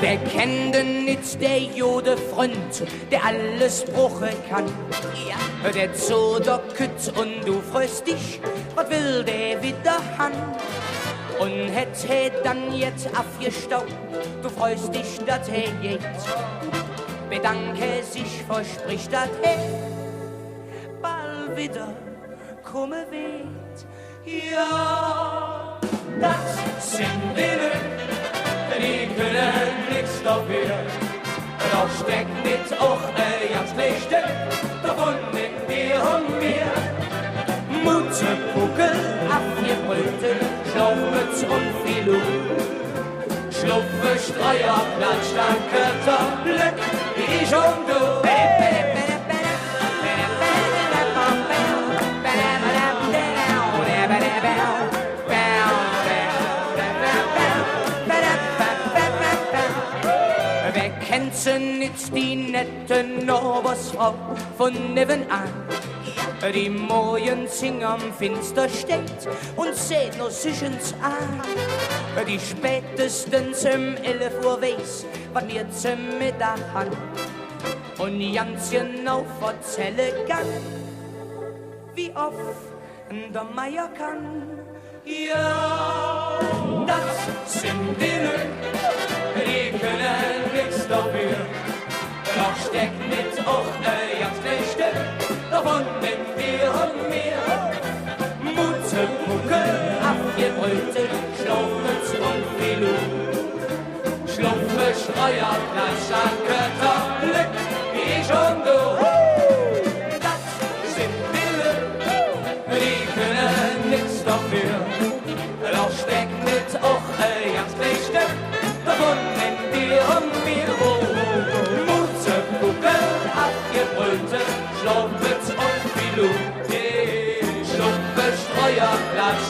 Wer kennt denn nicht der Jode Freund, der alles bruche kann? Ja. Der zu der Küt und du freust dich, was will der wieder han? Und hätte dann jetzt aufgestaubt, du freust dich, dass geht. Bedanke sich, verspricht, dass bald wieder komme weht. Ja, das sind Willen, die können nix dafür. Doch steckt nicht auch ganz schlechte davon in dir und mir. Mute, Puckel, abgebrüllte, Schlaufmütz und Filou. Schlupfe, Streuer, Platsch, Kötter, Glück, wie ich und du. Wer kennt sie nicht, die nette Norbersfrau von nebenan? Die Mojen sing am Finster steht und seht nur sichens an. Die spätestens 11 Uhr weiß, was mir zum Mittag han. Und ganz genau erzähle kann, wie oft der Meier kann. Ja, das sind Dinge, die können nix dafür. Doch steckt mit auch ganz schlechte davon in dir und mir. Mute, Puckel, abgebrüllte, Schlaufmütz und Filou. Schlumpfe, Streuer, Fleischer, Kötter, Glück, wie ich und du. Das sind Wille, die können nix dafür. Doch steckt mit auch ganz schlechte davon in dir und mir. Mute, Puckel, abgebrüllte, Schlaufmütz und Filou. Schlumpfe, Streuer, Platsch,